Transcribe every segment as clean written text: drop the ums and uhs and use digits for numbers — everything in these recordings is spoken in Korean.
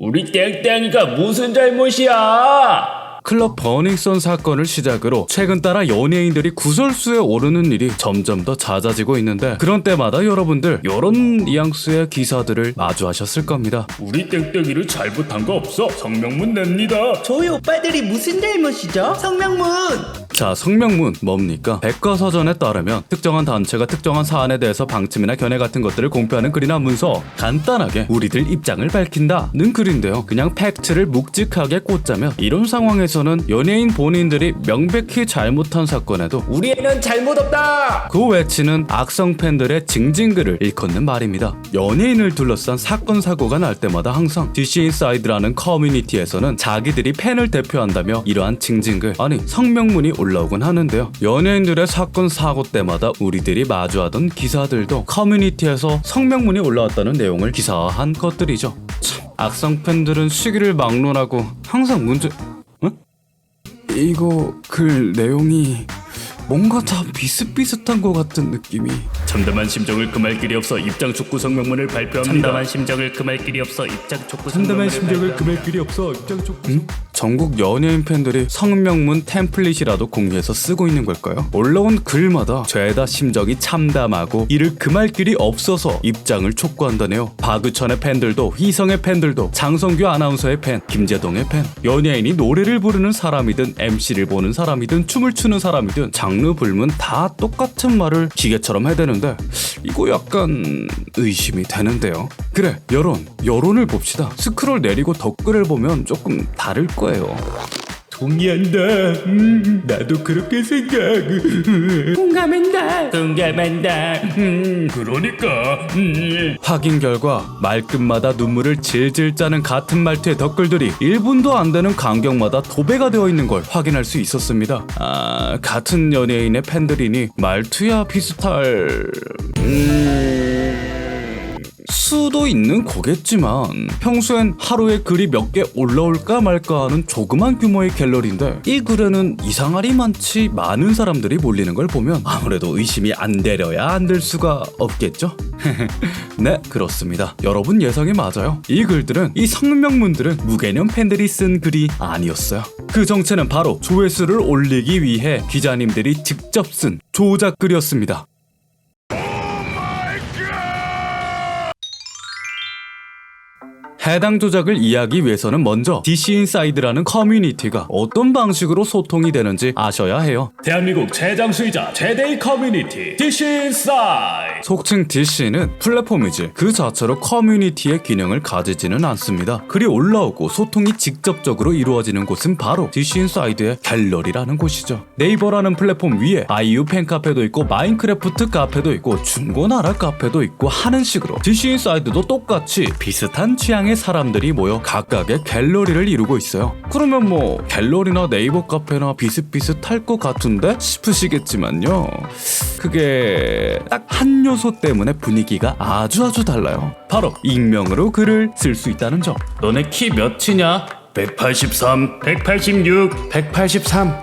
우리 땡땡이가 무슨 잘못이야? 클럽 버닝썬 사건을 시작으로 최근 따라 연예인들이 구설수에 오르는 일이 점점 더 잦아지고 있는데, 그런 때마다 여러분들 요런 뉘앙스의 기사들을 마주하셨을 겁니다. 우리 땡땡이를 잘못한 거 없어. 성명문 냅니다. 저희 오빠들이 무슨 잘못이죠? 성명문! 자, 성명문 뭡니까? 백과사전에 따르면 특정한 단체가 특정한 사안에 대해서 방침이나 견해 같은 것들을 공표하는 글이나 문서, 간단하게 우리들 입장을 밝힌다는 글인데요. 그냥 팩트를 묵직하게 꽂자면, 이런 상황에서는 연예인 본인들이 명백히 잘못한 사건에도 우리는 잘못 없다. 그 외치는 악성 팬들의 징징글을 일컫는 말입니다. 연예인을 둘러싼 사건 사고가 날 때마다 항상 DC인사이드라는 커뮤니티에서는 자기들이 팬을 대표한다며 이러한 징징글, 아니 성명문이 올라오곤 하는데요. 연예인들의 사건 사고 때마다 우리들이 마주하던 기사들도 커뮤니티에서 성명문이 올라왔다는 내용을 기사화한 것들이죠. 참, 악성 팬들은 시기를 막론하고 항상 문제... 이거 글 내용이 뭔가 다 비슷비슷한 것 같은 느낌이. 참담한 심정을 금할 길이 없어 입장 촉구 성명문을 발표합니다. 참담한 심정을 금할 길이 없어 입장 촉구 참담한 심정을 금할 길이 없어 입장 촉구. 전국 연예인 팬들이 성명문 템플릿이라도 공유해서 쓰고 있는 걸까요? 올라온 글마다 죄다 심정이 참담하고 이를 금할 길이 없어서 입장을 촉구한다네요. 박유천의 팬들도, 희성의 팬들도, 장성규 아나운서의 팬, 김재동의 팬, 연예인이 노래를 부르는 사람이든 MC를 보는 사람이든 춤을 추는 사람이든 장르 불문 다 똑같은 말을 기계처럼 해대는데, 이거 약간 의심이 되는데요. 그래, 여론을 봅시다. 스크롤 내리고 댓글을 보면 조금 다를 거예요. 동의한다. 나도 그렇게 생각. 공감한다! 그러니까. 확인 결과 말끝마다 눈물을 질질 짜는 같은 말투의 댓글들이 1분도 안 되는 간격마다 도배가 되어 있는 걸 확인할 수 있었습니다. 같은 연예인의 팬들이니 말투야 비슷할... 수도 있는 거겠지만 평소엔 하루에 글이 몇 개 올라올까 말까 하는 조그만 규모의 갤러리인데, 이 글에는 이상하리 많지 많은 사람들이 몰리는 걸 보면 아무래도 의심이 안 되려야 안 될 수가 없겠죠? 네, 그렇습니다. 여러분 예상이 맞아요. 이 글들은, 이 성명문들은 무개념 팬들이 쓴 글이 아니었어요. 그 정체는 바로 조회수를 올리기 위해 기자님들이 직접 쓴 조작 글이었습니다. 해당 조작을 이해하기 위해서는 먼저 DC인사이드라는 커뮤니티가 어떤 방식으로 소통이 되는지 아셔야 해요. 대한민국 최장수이자 최대의 커뮤니티 DC인사이드. 속칭 DC는 플랫폼이지 그 자체로 커뮤니티의 기능을 가지지는 않습니다. 글이 올라오고 소통이 직접적으로 이루어지는 곳은 바로 DC인사이드의 갤러리라는 곳이죠. 네이버라는 플랫폼 위에 아이유 팬카페도 있고 마인크래프트 카페도 있고 중고나라 카페도 있고 하는 식으로 DC인사이드도 똑같이 비슷한 취향의 사람들이 모여 각각의 갤러리를 이루고 있어요. 그러면 뭐 갤러리나 네이버 카페나 비슷비슷할 것 같은데 싶으시겠지만요, 그게 딱 한 요소 때문에 분위기가 아주 달라요. 바로 익명으로 글을 쓸 수 있다는 점. 너네 키 몇이냐? 183, 186, 183.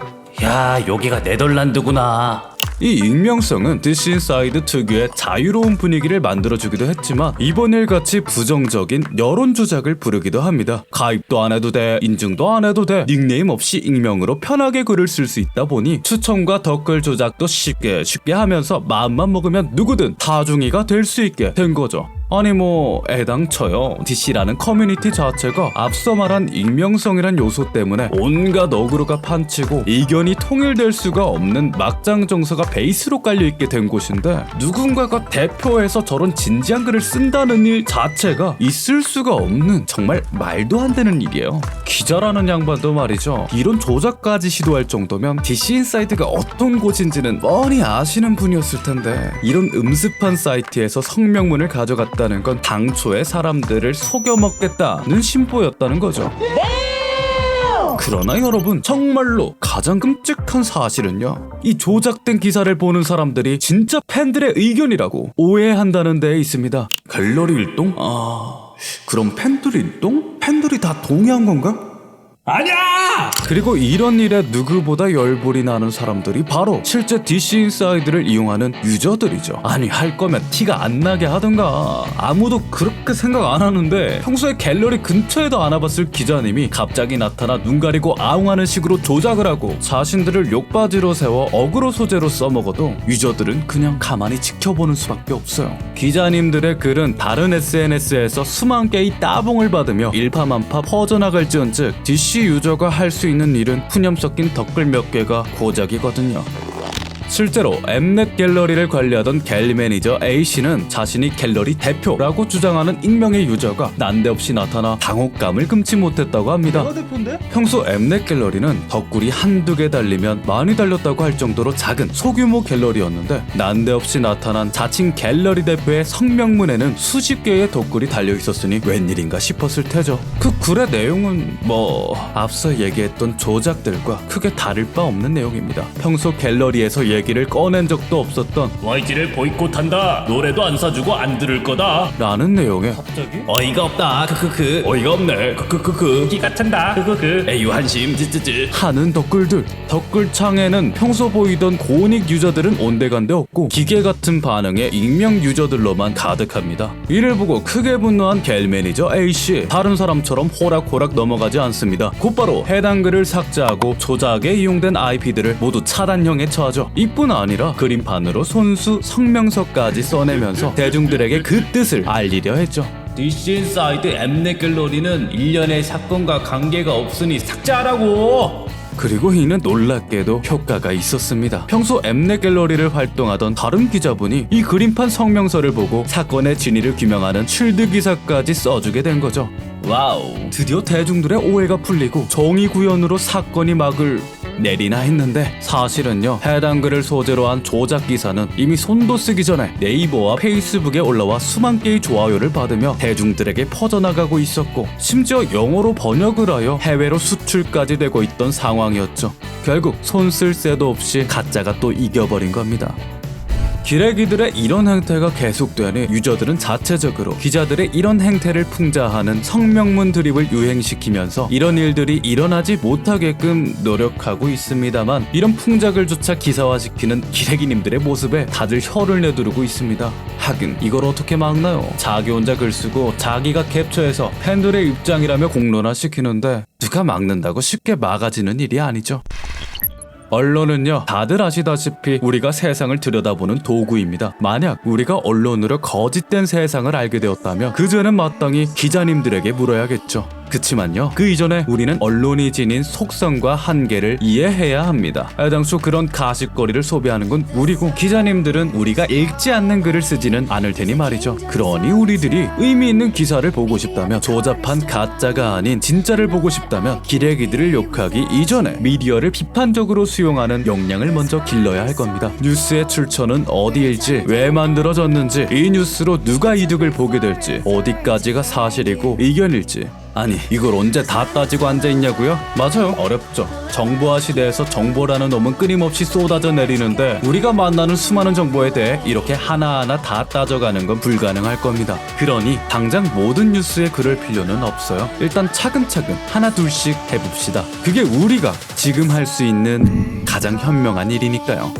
야, 여기가 네덜란드구나. 이 익명성은 DC인사이드 특유의 자유로운 분위기를 만들어주기도 했지만, 이번 일같이 부정적인 여론 조작을 부르기도 합니다. 가입도 안 해도 돼, 인증도 안 해도 돼, 닉네임 없이 익명으로 편하게 글을 쓸 수 있다 보니 추천과 댓글 조작도 쉽게 하면서 마음만 먹으면 누구든 다중이가 될 수 있게 된 거죠. 아니 뭐 애당초요, DC라는 커뮤니티 자체가 앞서 말한 익명성이란 요소 때문에 온갖 어그로가 판치고 의견이 통일될 수가 없는 막장 정서가 베이스로 깔려있게 된 곳인데, 누군가가 대표해서 저런 진지한 글을 쓴다는 일 자체가 있을 수가 없는, 정말 말도 안 되는 일이에요. 기자라는 양반도 말이죠, 이런 조작까지 시도할 정도면 DC인사이드가 어떤 곳인지는 뻔히 아시는 분이었을 텐데, 이런 음습한 사이트에서 성명문을 가져갔다는 건 당초에 사람들을 속여먹겠다는 심보였다는 거죠. 그러나 여러분, 정말로 가장 끔찍한 사실은요, 이 조작된 기사를 보는 사람들이 진짜 팬들의 의견이라고 오해한다는 데에 있습니다. 갤러리 일동? 그럼 팬들 일동? 팬들이 다 동의한 건가? 아니야! 그리고 이런 일에 누구보다 열불이 나는 사람들이 바로 실제 DC 인사이드를 이용하는 유저들이죠. 아니 할 거면 티가 안 나게 하던가. 아무도 그렇게 생각 안 하는데 평소에 갤러리 근처에도 안 와봤을 기자님이 갑자기 나타나 눈 가리고 아웅하는 식으로 조작을 하고 자신들을 욕바지로 세워 어그로 소재로 써먹어도 유저들은 그냥 가만히 지켜보는 수밖에 없어요. 기자님들의 글은 다른 SNS에서 수만 개의 따봉을 받으며 일파만파 퍼져나갈지언즉 DC 유저가 할 수 있는 일은 푸념 섞인 댓글 몇 개가 고작이거든요. 실제로 엠넷 갤러리를 관리하던 갤 매니저 A씨는 자신이 갤러리 대표라고 주장하는 익명의 유저가 난데없이 나타나 당혹감을 금치 못했다고 합니다. 대표인데? 평소 엠넷 갤러리는 덧글이 한두 개 달리면 많이 달렸다고 할 정도로 작은 소규모 갤러리였는데 난데없이 나타난 자칭 갤러리 대표의 성명문에는 수십 개의 덧글이 달려 있었으니 웬일인가 싶었을 테죠. 그 글의 내용은 앞서 얘기했던 조작들과 크게 다를 바 없는 내용입니다. 평소 갤러리에서 얘기를 꺼낸 적도 없었던 YG를 보이콧한다. 노래도 안 사주고 안 들을 거다. 라는 내용의 어이가 없다. 어이가 없네. 기가 찬다. 에휴 한심. 쯔쯔쯔. 하는 댓글들. 댓글창에는 평소 보이던 고닉 유저들은 온데간데 없고 기계 같은 반응의 익명 유저들로만 가득합니다. 이를 보고 크게 분노한 갤 매니저 A씨, 다른 사람처럼 호락호락 넘어가지 않습니다. 곧바로 해당 글을 삭제하고 조작에 이용된 IP들을 모두 차단형에 처하죠. 이뿐 아니라 그림판으로 손수 성명서까지 써내면서 대중들에게 그 뜻을 알리려 했죠. DC 인사이드 엠넷 갤러리는 일련의 사건과 관계가 없으니 삭제하라고. 그리고 이는 놀랍게도 효과가 있었습니다. 평소 엠넷 갤러리를 활동하던 다른 기자분이 이 그림판 성명서를 보고 사건의 진위를 규명하는 출드 기사까지 써주게 된 거죠. 와우, 드디어 대중들의 오해가 풀리고 정의 구현으로 사건이 막을 내리나 했는데 사실은요, 해당 글을 소재로 한 조작 기사는 이미 손도 쓰기 전에 네이버와 페이스북에 올라와 수만 개의 좋아요를 받으며 대중들에게 퍼져나가고 있었고 심지어 영어로 번역을 하여 해외로 수출까지 되고 있던 상황이었죠. 결국 손 쓸 새도 없이 가짜가 또 이겨버린 겁니다. 기레기들의 이런 행태가 계속되니 유저들은 자체적으로 기자들의 이런 행태를 풍자하는 성명문 드립을 유행시키면서 이런 일들이 일어나지 못하게끔 노력하고 있습니다만, 이런 풍자글조차 기사화시키는 기레기님들의 모습에 다들 혀를 내두르고 있습니다. 하긴 이걸 어떻게 막나요? 자기 혼자 글 쓰고 자기가 캡처해서 팬들의 입장이라며 공론화시키는데 누가 막는다고 쉽게 막아지는 일이 아니죠. 언론은요, 다들 아시다시피 우리가 세상을 들여다보는 도구입니다. 만약 우리가 언론으로 거짓된 세상을 알게 되었다면 그 죄는 마땅히 기자님들에게 물어야겠죠. 그치만요, 그 이전에 우리는 언론이 지닌 속성과 한계를 이해해야 합니다. 애당초 그런 가십거리를 소비하는 건 우리고 기자님들은 우리가 읽지 않는 글을 쓰지는 않을 테니 말이죠. 그러니 우리들이 의미 있는 기사를 보고 싶다면, 조잡한 가짜가 아닌 진짜를 보고 싶다면 기레기들을 욕하기 이전에 미디어를 비판적으로 수용하는 역량을 먼저 길러야 할 겁니다. 뉴스의 출처는 어디일지, 왜 만들어졌는지, 이 뉴스로 누가 이득을 보게 될지, 어디까지가 사실이고 의견일지, 아니 이걸 언제 다 따지고 앉아있냐고요? 맞아요, 어렵죠. 정보화 시대에서 정보라는 놈은 끊임없이 쏟아져 내리는데 우리가 만나는 수많은 정보에 대해 이렇게 하나하나 다 따져가는 건 불가능할 겁니다. 그러니 당장 모든 뉴스에 그럴 필요는 없어요. 일단 차근차근 하나 둘씩 해봅시다. 그게 우리가 지금 할 수 있는 가장 현명한 일이니까요.